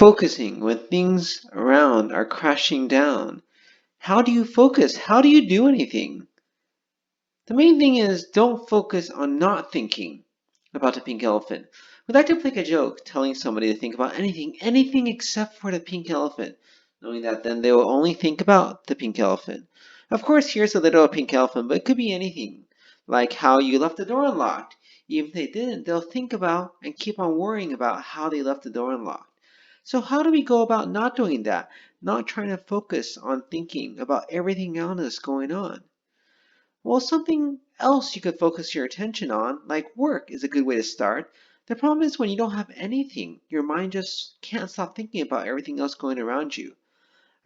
Focusing when things around are crashing down. How do you focus? How do you do anything? The main thing is don't focus on not thinking about the pink elephant. We like to make a joke telling somebody to think about anything except for the pink elephant, knowing that then they will only think about the pink elephant. Of course, here's a little pink elephant, but it could be anything, like how you left the door unlocked. Even if they didn't, they'll think about and keep on worrying about how they left the door unlocked. So how do we go about not doing that? Not trying to focus on thinking about everything else going on. Well, something else you could focus your attention on, like work, is a good way to start. The problem is when you don't have anything, your mind just can't stop thinking about everything else going around you.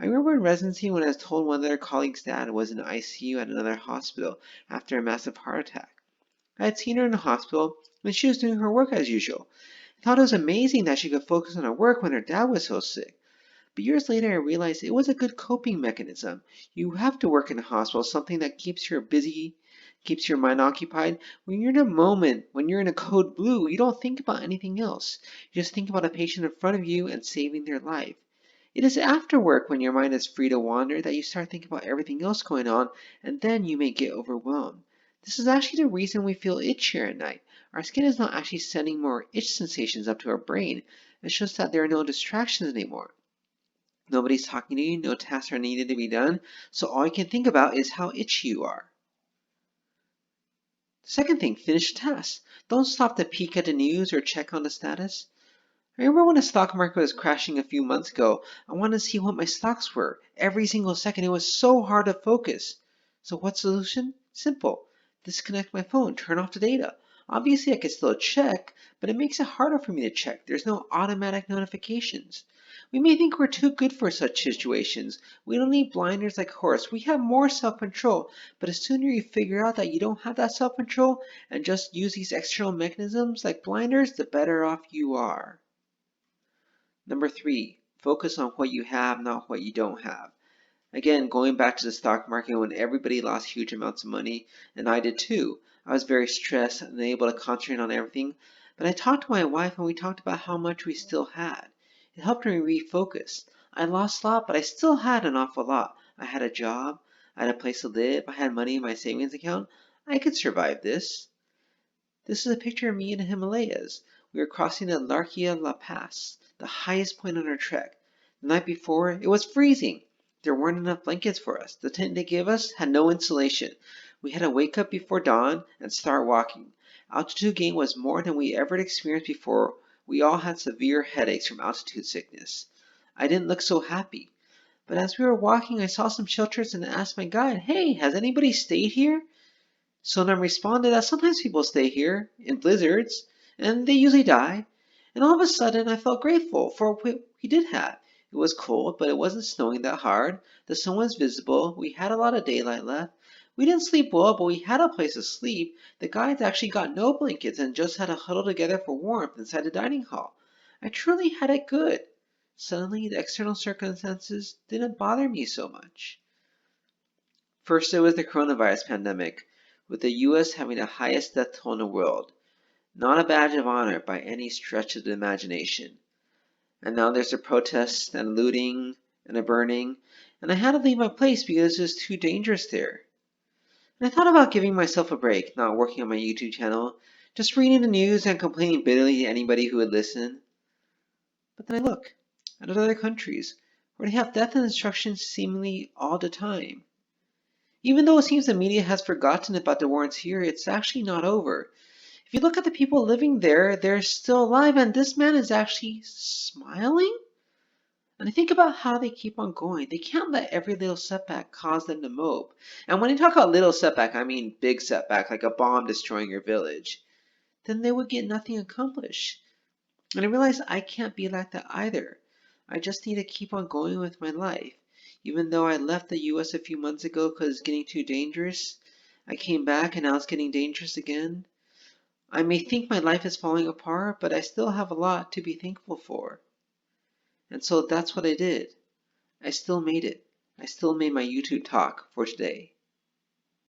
I remember in residency when I was told one of their colleagues' dad was in the ICU at another hospital after a massive heart attack. I had seen her in the hospital and she was doing her work as usual. I thought it was amazing that she could focus on her work when her dad was so sick. But years later, I realized it was a good coping mechanism. You have to work in a hospital, something that keeps you busy, keeps your mind occupied. When you're in a moment, when you're in a code blue, you don't think about anything else. You just think about a patient in front of you and saving their life. It is after work when your mind is free to wander that you start thinking about everything else going on, and then you may get overwhelmed. This is actually the reason we feel itchier at night. Our skin is not actually sending more itch sensations up to our brain. It's just that there are no distractions anymore. Nobody's talking to you, no tasks are needed to be done, so all you can think about is how itchy you are. Second thing, finish the task. Don't stop to peek at the news or check on the status. I remember when the stock market was crashing a few months ago, I wanted to see what my stocks were. Every single second, it was so hard to focus. So what's the solution? Simple. Disconnect my phone, turn off the data. Obviously, I could still check, but it makes it harder for me to check. There's no automatic notifications. We may think we're too good for such situations. We don't need blinders like horse. We have more self-control. But the sooner you figure out that you don't have that self-control and just use these external mechanisms like blinders, the better off you are. Number three, focus on what you have, not what you don't have. Again, going back to the stock market when everybody lost huge amounts of money, and I did too. I was very stressed and unable to concentrate on everything. But I talked to my wife and we talked about how much we still had. It helped me refocus. I lost a lot, but I still had an awful lot. I had a job, I had a place to live, I had money in my savings account. I could survive this. This is a picture of me in the Himalayas. We were crossing the Larkia La Pass, the highest point on our trek. The night before, it was freezing. There weren't enough blankets for us. The tent they gave us had no insulation. We had to wake up before dawn and start walking. Altitude gain was more than we ever experienced before. We all had severe headaches from altitude sickness. I didn't look so happy. But as we were walking, I saw some shelters and asked my guide, "Hey, has anybody stayed here?" Sonam responded that sometimes people stay here in blizzards, and they usually die. And all of a sudden, I felt grateful for what we did have. It was cold, but it wasn't snowing that hard. The sun was visible. We had a lot of daylight left. We didn't sleep well, but we had a place to sleep. The guides actually got no blankets and just had to huddle together for warmth inside the dining hall. I truly had it good. Suddenly, the external circumstances didn't bother me so much. First, there was the coronavirus pandemic, with the US having the highest death toll in the world. Not a badge of honor by any stretch of the imagination. And now there's the protests and looting and the burning, and I had to leave my place because it was too dangerous there. And I thought about giving myself a break, not working on my YouTube channel, just reading the news and complaining bitterly to anybody who would listen. But then I look at other countries where they have death and destruction seemingly all the time. Even though it seems the media has forgotten about the war in Syria, it's actually not over. If you look at the people living there, they're still alive, and this man is actually smiling? And I think about how they keep on going. They can't let every little setback cause them to mope. And when I talk about little setback, I mean big setback, like a bomb destroying your village. Then they would get nothing accomplished. And I realized I can't be like that either. I just need to keep on going with my life. Even though I left the US a few months ago because it's getting too dangerous, I came back and now it's getting dangerous again. I may think my life is falling apart, but I still have a lot to be thankful for. And so that's what I did. I still made it. I still made my YouTube talk for today.